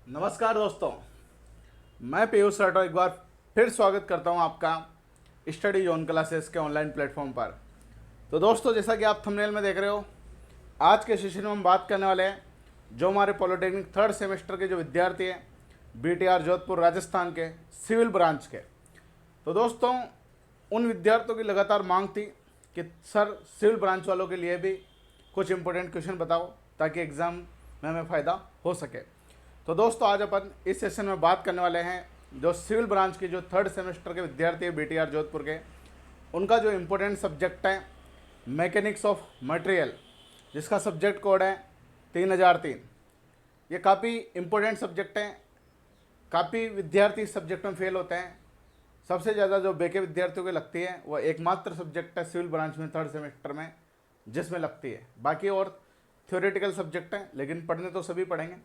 नमस्कार दोस्तों, मैं पीयूष राठौर एक बार फिर स्वागत करता हूं आपका स्टडी जोन क्लासेस के ऑनलाइन प्लेटफॉर्म पर। तो दोस्तों, जैसा कि आप थंबनेल में देख रहे हो, आज के सेशन में हम बात करने वाले हैं जो हमारे पॉलिटेक्निक थर्ड सेमेस्टर के जो विद्यार्थी हैं बीटीआर जोधपुर राजस्थान के सिविल ब्रांच के। तो दोस्तों, उन विद्यार्थियों की लगातार मांग थी कि सर सिविल ब्रांच वालों के लिए भी कुछ इंपॉर्टेंट क्वेश्चन बताओ ताकि एग्ज़ाम में हमें फ़ायदा हो सके। तो दोस्तों, आज अपन इस सेशन में बात करने वाले हैं जो सिविल ब्रांच के जो थर्ड सेमेस्टर के विद्यार्थी हैं बीटीआर जोधपुर के, उनका जो इम्पोर्टेंट सब्जेक्ट है मैकेनिक्स ऑफ मटेरियल, जिसका सब्जेक्ट कोड है 3003। ये काफ़ी इम्पोर्टेंट सब्जेक्ट हैं, काफ़ी विद्यार्थी इस सब्जेक्ट में फेल होते हैं। सबसे ज़्यादा जो बेके विद्यार्थियों को लगती है वह एकमात्र सब्जेक्ट है सिविल ब्रांच में थर्ड सेमेस्टर में जिसमें लगती है। बाकी और थ्योरेटिकल सब्जेक्ट हैं, लेकिन पढ़ने तो सभी पढ़ेंगे।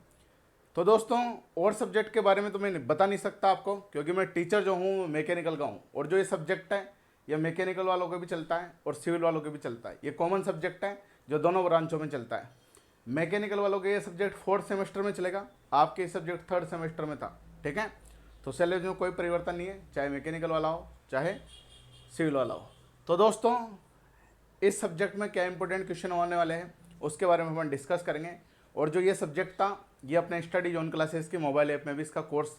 तो दोस्तों, और सब्जेक्ट के बारे में तो मैं बता नहीं सकता आपको, क्योंकि मैं टीचर जो हूँ मैकेनिकल का हूँ, और जो ये सब्जेक्ट है ये मैकेनिकल वालों को भी चलता है और सिविल वालों को भी चलता है। ये कॉमन सब्जेक्ट है जो दोनों ब्रांचों में चलता है। मैकेनिकल वालों के ये सब्जेक्ट फोर्थ सेमेस्टर में चलेगा, आपके सब्जेक्ट थर्ड सेमेस्टर में था। ठीक है, तो सिलेबस में कोई परिवर्तन नहीं है, चाहे मैकेनिकल वाला हो चाहे सिविल वाला हो। तो दोस्तों, इस सब्जेक्ट में क्या इंपॉर्टेंट क्वेश्चन होने वाले हैं उसके बारे में हम डिस्कस करेंगे। और जो ये सब्जेक्ट था ये अपने स्टडी जोन क्लासेस की मोबाइल ऐप में भी इसका कोर्स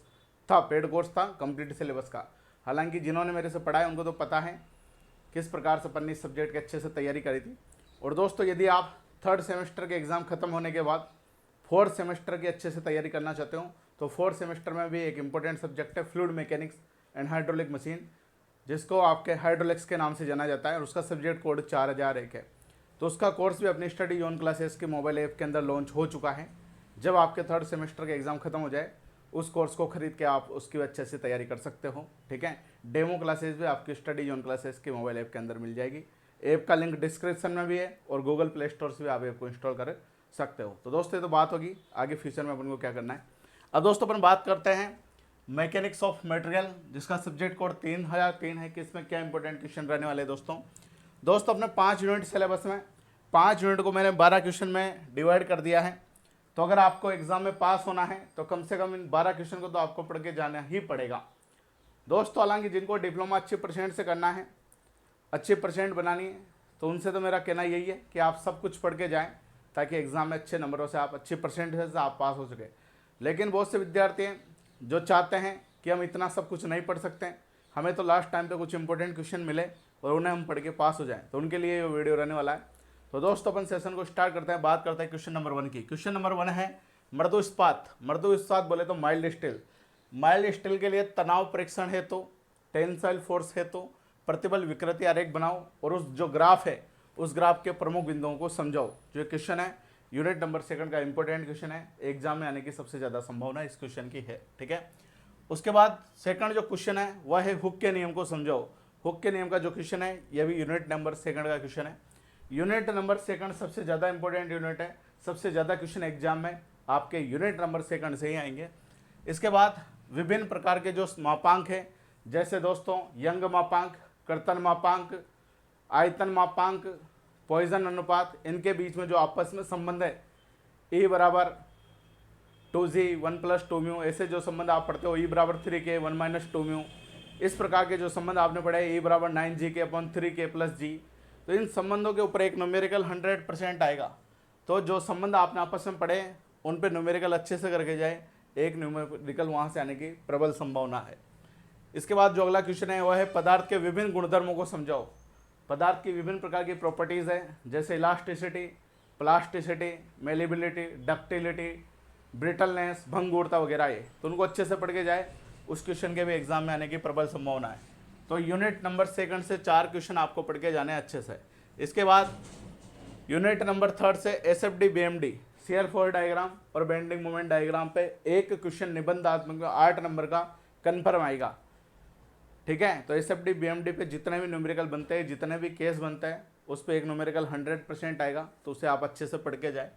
था, पेड कोर्स था कंप्लीट सिलेबस का। हालांकि जिन्होंने मेरे से पढ़ा है उनको तो पता है किस प्रकार से अपन ने इस सब्जेक्ट की अच्छे से तैयारी करी थी। और दोस्तों, यदि आप थर्ड सेमेस्टर के एग्ज़ाम ख़त्म होने के बाद फोर्थ सेमेस्टर की अच्छे से तैयारी करना चाहते हो तो फोर्थ सेमेस्टर में भी एक इम्पोर्टेंट सब्जेक्ट है fluid mechanics and hydraulic machine, जिसको आपके हाइड्रोलिक्स के नाम से जाना जाता है, और उसका सब्जेक्ट कोड 4001 है। तो उसका कोर्स भी अपनी स्टडी जोन क्लासेस के मोबाइल ऐप के अंदर लॉन्च हो चुका है। जब आपके थर्ड सेमेस्टर के एग्ज़ाम खत्म हो जाए उस कोर्स को खरीद के आप उसकी अच्छे से तैयारी कर सकते हो। ठीक है, डेमो क्लासेस भी आपकी स्टडी जोन क्लासेस के मोबाइल ऐप के अंदर मिल जाएगी। ऐप का लिंक डिस्क्रिप्शन में भी है और गूगल प्ले स्टोर से भी आप ऐप को इंस्टॉल कर सकते हो। तो दोस्तों, ये तो बात होगी आगे फ्यूचर में अपन को क्या करना है। अब दोस्तों, अपन बात करते हैं मैकेनिक्स ऑफ मटेरियल, जिसका सब्जेक्ट कोड 3003 है कि इसमें क्या इंपॉर्टेंट क्वेश्चन रहने वाले हैं। दोस्तों अपने 5 यूनिट सिलेबस में 5 यूनिट को मैंने 12 क्वेश्चन में डिवाइड कर दिया है। तो अगर आपको एग्जाम में पास होना है तो कम से कम इन 12 क्वेश्चन को तो आपको पढ़ के जाना ही पड़ेगा दोस्तों। हालांकि जिनको डिप्लोमा अच्छे परसेंट से करना है, अच्छे परसेंट बनानी है, तो उनसे तो मेरा कहना यही है कि आप सब कुछ पढ़ के जाएं ताकि एग्ज़ाम में अच्छे नंबरों से आप अच्छे परसेंटेज से आप पास हो सके। लेकिन बहुत से विद्यार्थी हैं जो चाहते हैं कि हम इतना सब कुछ नहीं पढ़ सकते हैं, हमें तो लास्ट टाइम पे कुछ इंपॉर्टेंट क्वेश्चन मिले और उन्हें हम पढ़ के पास हो जाएं, तो उनके लिए ये वीडियो रहने वाला है। तो दोस्तों, अपन सेशन को स्टार्ट करते हैं। बात करते हैं क्वेश्चन नंबर 1 की। क्वेश्चन नंबर 1 है मृदु इस्पात। मृदु इस्पात बोले तो माइल्ड स्टील। माइल्ड स्टील के लिए तनाव परीक्षण हेतु, टेंसाइल फोर्स हेतु प्रतिबल विकृति आरेख बनाओ और उस जो ग्राफ है उस ग्राफ के प्रमुख बिंदुओं को समझाओ। जो क्वेश्चन है यूनिट नंबर 2 का इंपॉर्टेंट क्वेश्चन है, एग्जाम में आने की सबसे ज़्यादा संभावना इस क्वेश्चन की है। ठीक है, उसके बाद सेकंड जो क्वेश्चन है वह है हुक के नियम को समझाओ। हुक के नियम का जो क्वेश्चन है यह भी यूनिट नंबर 2 का क्वेश्चन है। यूनिट नंबर 2 सबसे ज़्यादा इंपॉर्टेंट यूनिट है, सबसे ज़्यादा क्वेश्चन एग्जाम में आपके यूनिट नंबर 2 से ही आएंगे। इसके बाद विभिन्न प्रकार के जो मापांक हैं, जैसे दोस्तों यंग मापांक, कर्तन मापांक, आयतन मापांक, पॉइजन अनुपात, इनके बीच में जो आपस में संबंध है E बराबर 2g 1 + 2 म्यू, ऐसे जो संबंध आप पढ़ते हो E बराबर 3k 1 - 2 म्यू, इस प्रकार के जो संबंध आपने पढ़े E बराबर 9gk/3k + g, तो इन संबंधों के ऊपर एक न्यूमेरिकल 100% आएगा। तो जो संबंध आपने आपस में पढ़े उन पे न्यूमेरिकल अच्छे से करके जाए, एक न्यूमेरिकल वहाँ से आने की प्रबल संभावना है। इसके बाद जो अगला क्वेश्चन है वह है पदार्थ के विभिन्न गुणधर्मों को समझाओ। पदार्थ की विभिन्न प्रकार की प्रॉपर्टीज़ है, जैसे elasticity, plasticity, malleability, ductility, brittleness, भंगुरता वगैरह ये, तो उनको अच्छे से पढ़ के जाए, उस क्वेश्चन के भी एग्जाम में आने की प्रबल संभावना है। तो यूनिट नंबर 2 से 4 क्वेश्चन आपको पढ़ के जाने अच्छे से। इसके बाद यूनिट नंबर 3 से SFD BMD, shear force diagram और बेंडिंग मोमेंट डायग्राम पे एक क्वेश्चन निबंधात्मक 8 नंबर का कन्फर्म आएगा। ठीक है, तो SFD BMD पे जितने भी न्यूमेरिकल बनते हैं, जितने भी केस बनते हैं, उस पर एक न्यूमेरिकल 100% आएगा, तो उसे आप अच्छे से पढ़ के जाए।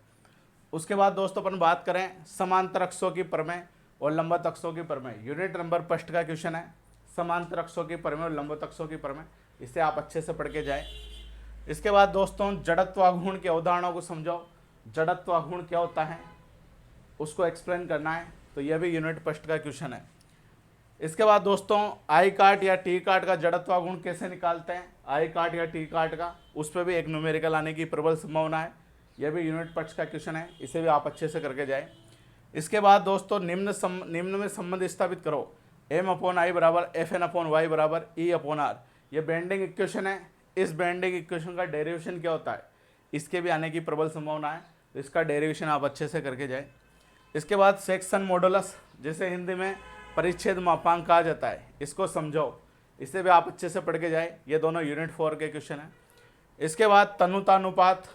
उसके बाद दोस्तों अपन बात करें समांतर अक्षों की परमें और लंबवत अक्षों की परमें। यूनिट नंबर 1 का क्वेश्चन है समांतर अक्षों की परमें और लंबवत अक्षों की परमें, इसे आप अच्छे से पढ़ के जाए। इसके बाद दोस्तों जड़त्वाघूर्ण के अवधारणाओं को समझाओ। जड़त्वाघूर्ण क्या होता है उसको एक्सप्लेन करना है। तो यह भी यूनिट फर्स्ट का क्वेश्चन है। इसके बाद दोस्तों आई कार्ट या टी कार्ट का जड़त्व गुण कैसे निकालते हैं, आई कार्ट या टी कार्ट का, उस पर भी एक न्यूमेरिकल आने की प्रबल संभावना है। यह भी यूनिट फर्स्ट का क्वेश्चन है, इसे भी आप अच्छे से करके जाएं। इसके बाद दोस्तों निम्न में संबंध स्थापित करो, m/i बराबर Fn/y बराबर E/r। ये बेंडिंग इक्वेशन है। इस बेंडिंग इक्वेशन का डेरिवेशन क्या होता है, इसके भी आने की प्रबल संभावना है, तो इसका डेरिवेशन आप अच्छे से करके जाएं। इसके बाद सेक्शन मॉडुलस, जिसे हिंदी में परिच्छेद मापांक कहा जाता है, इसको समझो, इसे भी आप अच्छे से पढ़ के जाए। ये दोनों यूनिट 4 के क्वेश्चन हैं। इसके बाद तनुतानुपात,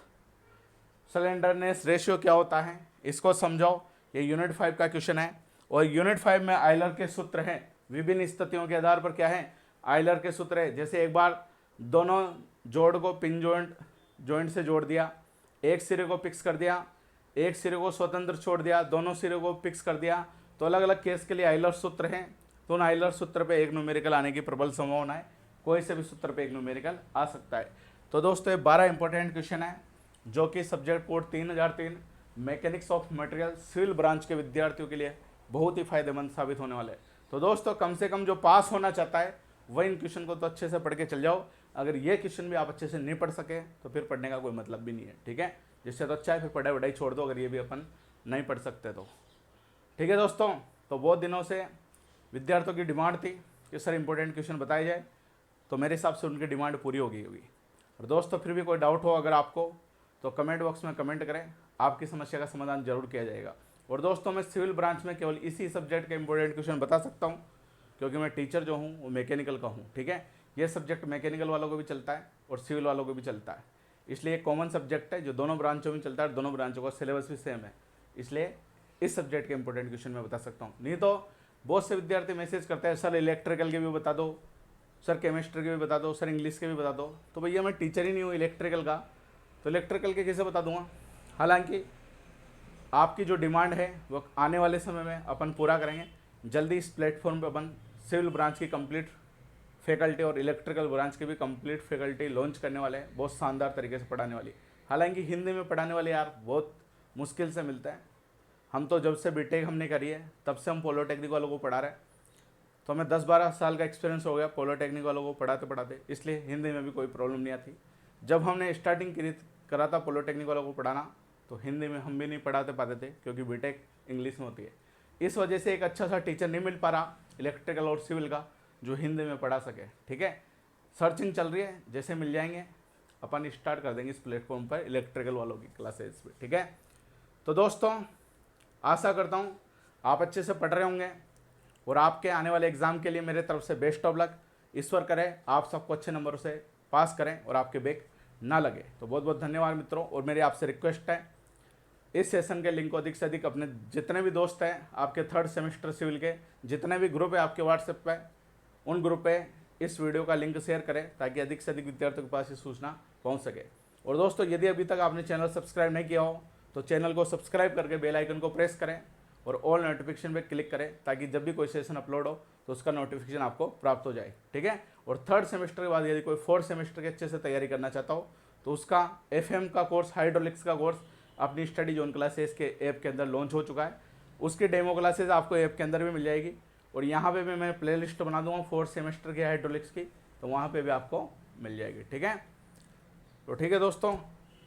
स्लेंडरनेस रेशियो क्या होता है, इसको समझो, ये यूनिट 5 का क्वेश्चन है। और यूनिट 5 में आयलर के सूत्र हैं, विभिन्न स्थितियों के आधार पर क्या है, आयलर के सूत्र है। जैसे एक बार दोनों जोड़ को पिन जॉइंट से जोड़ दिया, एक सिरे को फिक्स कर दिया, एक सिरे को स्वतंत्र छोड़ दिया, दोनों सिरे को फिक्स कर दिया, तो अलग अलग केस के लिए आयलर सूत्र हैं। तो उन आयलर सूत्र पे एक न्यूमेरिकल आने की प्रबल संभावना है, कोई से भी सूत्र पे एक न्यूमेरिकल आ सकता है। तो दोस्तों ये 12 इंपॉर्टेंट क्वेश्चन है जो कि subject code 3003 mechanics of material civil branch के विद्यार्थियों के लिए बहुत ही फायदेमंद साबित होने वाले हैं। तो दोस्तों कम से कम जो पास होना चाहता है वह इन क्वेश्चन को तो अच्छे से पढ़ के चल जाओ। अगर ये क्वेश्चन भी आप अच्छे से नहीं पढ़ सके तो फिर पढ़ने का कोई मतलब भी नहीं है, ठीक है। जिससे तो अच्छा है, फिर पढ़ाई वढ़ाई छोड़ दो अगर ये भी अपन नहीं पढ़ सकते तो, ठीक है दोस्तों। तो बहुत दिनों से विद्यार्थियों की डिमांड थी कि सर इंपॉर्टेंट क्वेश्चन बताए जाए, तो मेरे हिसाब से उनकी डिमांड पूरी हो गई होगी। और दोस्तों फिर भी कोई डाउट हो अगर आपको, तो कमेंट बॉक्स में कमेंट करें, आपकी समस्या का समाधान जरूर किया जाएगा। और दोस्तों मैं सिविल ब्रांच में केवल इसी सब्जेक्ट के इंपॉर्टेंट क्वेश्चन बता सकता हूँ, क्योंकि मैं टीचर जो हूँ वो मैकेनिकल का हूँ, ठीक है। ये सब्जेक्ट मैकेनिकल वालों को भी चलता है और सिविल वालों को भी चलता है, इसलिए कॉमन सब्जेक्ट है जो दोनों ब्रांचों में चलता है। दोनों ब्रांचों का सिलेबस भी सेम है, इसलिए इस सब्जेक्ट के इंपॉर्टेंट क्वेश्चन मैं बता सकता हूँ। नहीं तो बहुत से विद्यार्थी मैसेज करते हैं सर इलेक्ट्रिकल के भी बता दो, सर केमिस्ट्री के भी बता दो, सर इंग्लिश के भी बता दो। तो भैया मैं टीचर ही नहीं हूँ इलेक्ट्रिकल का, तो इलेक्ट्रिकल के कैसे बता दूंगा। हालांकि आपकी जो डिमांड है वो आने वाले समय में अपन पूरा करेंगे। जल्दी इस प्लेटफॉर्म पे अपन सिविल ब्रांच की कंप्लीट फैकल्टी और इलेक्ट्रिकल ब्रांच की भी कंप्लीट फैकल्टी लॉन्च करने वाले हैं, बहुत शानदार तरीके से पढ़ाने वाली। हालांकि हिंदी में पढ़ाने वाले यार बहुत मुश्किल से मिलता है। हम तो जब से बीटेक हमने करी है तब से हम पॉलिटेक्निक वालों को पढ़ा रहे हैं, तो हमें 10-12 साल का एक्सपीरियंस हो गया पॉलिटेक्निक वालों को पढ़ाते पढ़ाते, इसलिए हिंदी में भी कोई प्रॉब्लम नहीं आती। जब हमने स्टार्टिंग करा था पॉलिटेक्निक वालों को पढ़ाना, तो हिंदी में हम भी नहीं पढ़ाते पाते थे, क्योंकि बीटेक इंग्लिश में होती है। इस वजह से एक अच्छा सा टीचर नहीं मिल पा रहा इलेक्ट्रिकल और सिविल का जो हिंदी में पढ़ा सके, ठीक है। सर्चिंग चल रही है, जैसे मिल जाएंगे अपन स्टार्ट कर देंगे इस प्लेटफॉर्म पर इलेक्ट्रिकल वालों की क्लासेस पे, ठीक है। तो दोस्तों आशा करता हूँ आप अच्छे से पढ़ रहे होंगे और आपके आने वाले एग्ज़ाम के लिए मेरे तरफ से बेस्ट ऑफ लक। ईश्वर करे आप सबको अच्छे नंबरों से पास करें और आपके बैक ना लगे। तो बहुत बहुत धन्यवाद मित्रों। और मेरी आपसे रिक्वेस्ट है, इस सेशन के लिंक को अधिक से अधिक अपने जितने भी दोस्त हैं आपके 3rd सेमेस्टर सिविल के, जितने भी ग्रुप है आपके व्हाट्सएप पे, उन ग्रुप पे इस वीडियो का लिंक शेयर करें ताकि अधिक से अधिक विद्यार्थियों के पास ये सूचना पहुंच सके। और दोस्तों यदि अभी तक आपने चैनल सब्सक्राइब नहीं किया हो तो चैनल को सब्सक्राइब करके बेल आइकन को प्रेस करें और ऑल नोटिफिकेशन पे क्लिक करें, ताकि जब भी कोई सेशन अपलोड हो तो उसका नोटिफिकेशन आपको प्राप्त हो जाए, ठीक है। और 3rd सेमेस्टर के बाद यदि कोई 4th सेमेस्टर के अच्छे से तैयारी करना चाहता हो तो उसका FM का कोर्स, हाइड्रोलिक्स का कोर्स अपनी स्टडी जोन क्लासेस के ऐप के अंदर लॉन्च हो चुका है। उसकी डेमो क्लासेस आपको ऐप के अंदर भी मिल जाएगी, और यहाँ पे भी मैं प्ले लिस्ट बना दूँगा 4th सेमेस्टर के हाइड्रोलिक्स की, तो वहाँ पे भी आपको मिल जाएगी, ठीक है। तो ठीक है दोस्तों,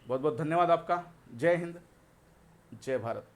बहुत बहुत धन्यवाद आपका। जय हिंद, जय भारत।